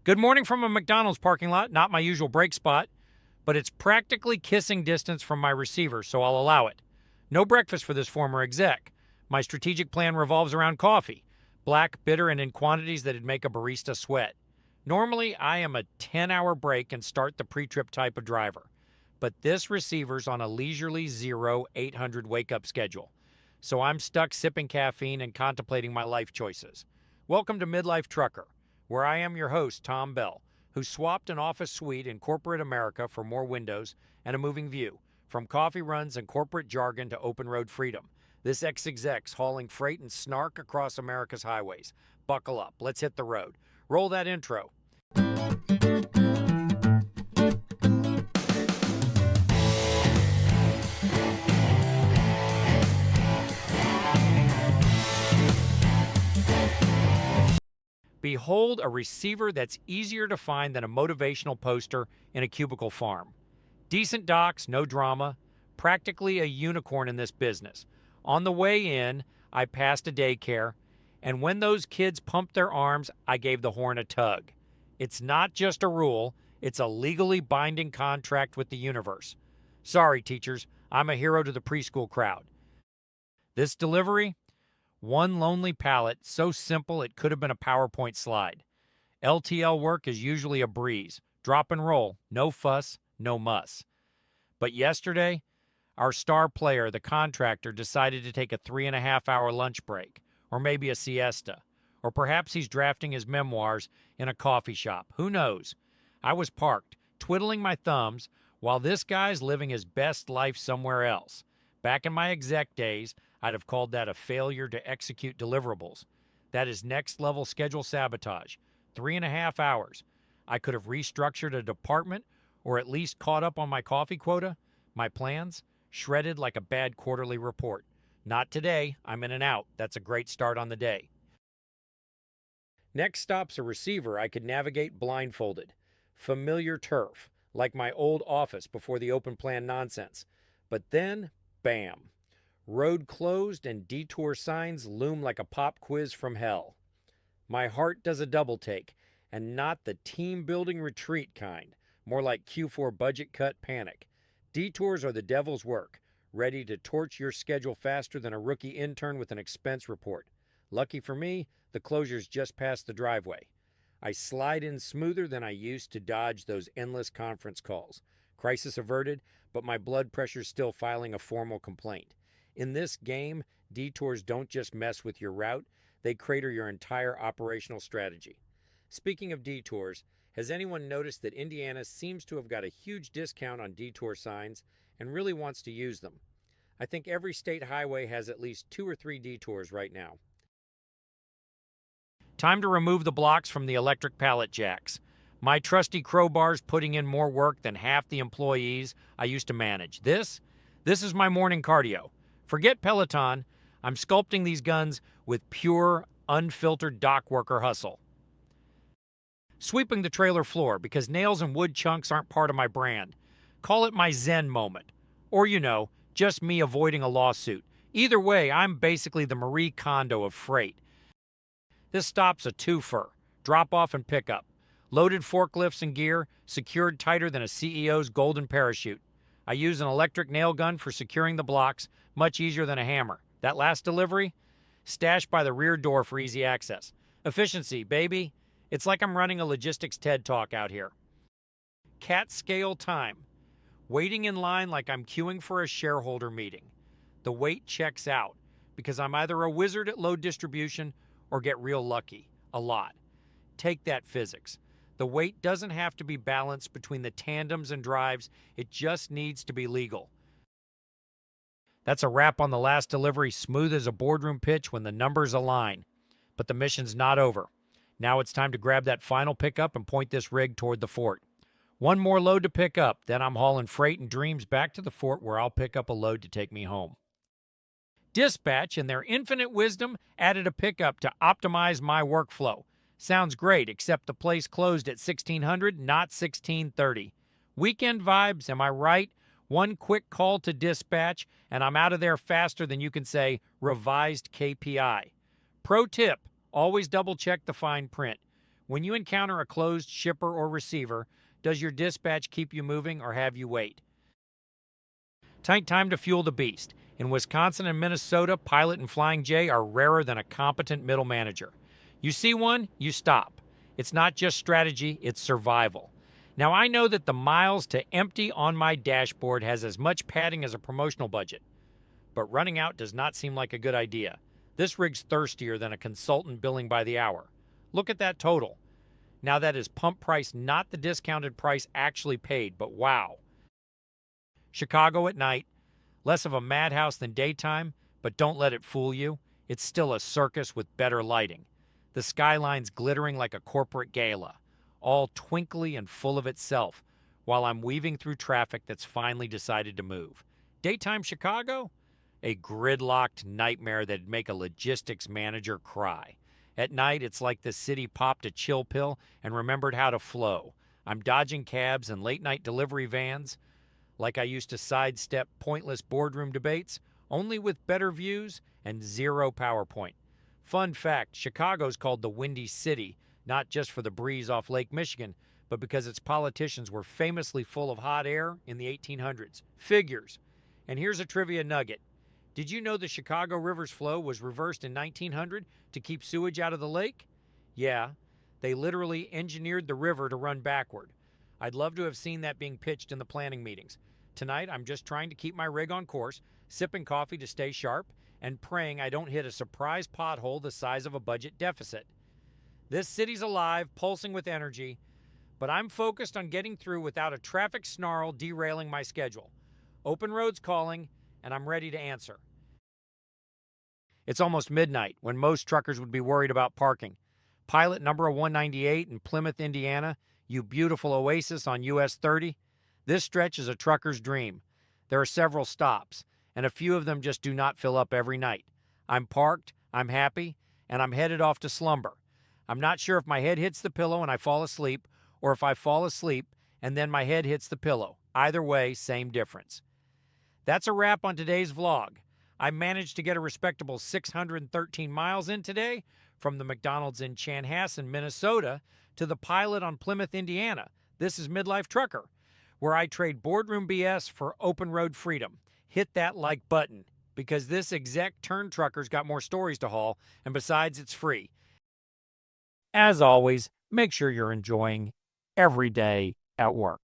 Good morning from a McDonald's parking lot, not my usual break spot, but it's practically kissing distance from my receiver, so I'll allow it. No breakfast for this former exec. My strategic plan revolves around coffee, black, bitter, and in quantities that'd make a barista sweat. Normally, I am a 10-hour break and start the pre-trip type of driver, but this receiver's on a leisurely 0800 wake-up schedule, so I'm stuck sipping caffeine and contemplating my life choices. Welcome to Midlife Trucker, where I am your host, Tom Bell, who swapped an office suite in corporate America for more windows and a moving view, from coffee runs and corporate jargon to open road freedom. This ex-exec's hauling freight and snark across America's highways. Buckle up, let's hit the road. Roll that intro. Behold a receiver that's easier to find than a motivational poster in a cubicle farm. Decent docs, no drama, practically a unicorn in this business. On the way in, I passed a daycare, and when those kids pumped their arms, I gave the horn a tug. It's not just a rule, it's a legally binding contract with the universe. Sorry, teachers, I'm a hero to the preschool crowd. This delivery? One lonely pallet, so simple it could have been a PowerPoint slide. LTL work is usually a breeze. Drop and roll, no fuss, no muss. But yesterday, our star player, the contractor, decided to take a 3.5-hour lunch break, or maybe a siesta, or perhaps he's drafting his memoirs in a coffee shop. Who knows? I was parked, twiddling my thumbs, while this guy's living his best life somewhere else. Back in my exec days, I'd have called that a failure to execute deliverables. That is next-level schedule sabotage. 3.5 hours. I could have restructured a department or at least caught up on my coffee quota. My plans? Shredded like a bad quarterly report. Not today. I'm in and out. That's a great start on the day. Next stop's a receiver I could navigate blindfolded. Familiar turf, like my old office before the open plan nonsense. But then, bam. Road closed and detour signs loom like a pop quiz from hell. My heart does a double take, and not the team-building retreat kind, more like Q4 budget cut panic. Detours are the devil's work, ready to torch your schedule faster than a rookie intern with an expense report. Lucky for me, the closure's just past the driveway. I slide in smoother than I used to dodge those endless conference calls. Crisis averted, but my blood pressure's still filing a formal complaint. In this game, detours don't just mess with your route, they crater your entire operational strategy. Speaking of detours, has anyone noticed that Indiana seems to have got a huge discount on detour signs and really wants to use them? I think every state highway has at least 2 or 3 detours right now. Time to remove the blocks from the electric pallet jacks. My trusty crowbar's putting in more work than half the employees I used to manage. This is my morning cardio. Forget Peloton, I'm sculpting these guns with pure, unfiltered dock worker hustle. Sweeping the trailer floor because nails and wood chunks aren't part of my brand. Call it my Zen moment. Or, just me avoiding a lawsuit. Either way, I'm basically the Marie Kondo of freight. This stop's a twofer, drop off and pickup. Loaded forklifts and gear, secured tighter than a CEO's golden parachute. I use an electric nail gun for securing the blocks, much easier than a hammer. That last delivery? Stashed by the rear door for easy access. Efficiency, baby. It's like I'm running a logistics TED Talk out here. Cat scale time. Waiting in line like I'm queuing for a shareholder meeting. The wait checks out because I'm either a wizard at load distribution or get real lucky. A lot. Take that physics. The weight doesn't have to be balanced between the tandems and drives. It just needs to be legal. That's a wrap on the last delivery, smooth as a boardroom pitch when the numbers align. But the mission's not over. Now it's time to grab that final pickup and point this rig toward the fort. One more load to pick up, then I'm hauling freight and dreams back to the fort where I'll pick up a load to take me home. Dispatch, in their infinite wisdom, added a pickup to optimize my workflow. Sounds great, except the place closed at 1600, not 1630. Weekend vibes, am I right? One quick call to dispatch, and I'm out of there faster than you can say revised KPI. Pro tip, always double check the fine print. When you encounter a closed shipper or receiver, does your dispatch keep you moving or have you wait? Take time to fuel the beast. In Wisconsin and Minnesota, Pilot and Flying J are rarer than a competent middle manager. You see one, you stop. It's not just strategy, it's survival. Now, I know that the miles to empty on my dashboard has as much padding as a promotional budget, but running out does not seem like a good idea. This rig's thirstier than a consultant billing by the hour. Look at that total. Now, that is pump price, not the discounted price actually paid, but wow. Chicago at night, less of a madhouse than daytime, but don't let it fool you. It's still a circus with better lighting. The skyline's glittering like a corporate gala, all twinkly and full of itself, while I'm weaving through traffic that's finally decided to move. Daytime Chicago? A gridlocked nightmare that'd make a logistics manager cry. At night, it's like the city popped a chill pill and remembered how to flow. I'm dodging cabs and late-night delivery vans, like I used to sidestep pointless boardroom debates, only with better views and zero PowerPoint. Fun fact, Chicago's called the Windy City, not just for the breeze off Lake Michigan, but because its politicians were famously full of hot air in the 1800s. Figures. And here's a trivia nugget. Did you know the Chicago River's flow was reversed in 1900 to keep sewage out of the lake? Yeah, they literally engineered the river to run backward. I'd love to have seen that being pitched in the planning meetings. Tonight, I'm just trying to keep my rig on course, sipping coffee to stay sharp, and praying I don't hit a surprise pothole the size of a budget deficit. This city's alive, pulsing with energy, but I'm focused on getting through without a traffic snarl derailing my schedule. Open road's calling, and I'm ready to answer. It's almost midnight, when most truckers would be worried about parking. Pilot number 198 in Plymouth, Indiana, you beautiful oasis on US 30. This stretch is a trucker's dream. There are several stops, and a few of them just do not fill up every night. I'm parked, I'm happy, and I'm headed off to slumber. I'm not sure if my head hits the pillow and I fall asleep, or if I fall asleep and then my head hits the pillow. Either way, same difference. That's a wrap on today's vlog. I managed to get a respectable 613 miles in today, from the McDonald's in Chanhassen, Minnesota, to the Pilot on Plymouth, Indiana. This is Midlife Trucker, where I trade boardroom BS for open road freedom. Hit that like button, because this exec turned trucker's got more stories to haul, and besides, it's free. As always, make sure you're enjoying every day at work.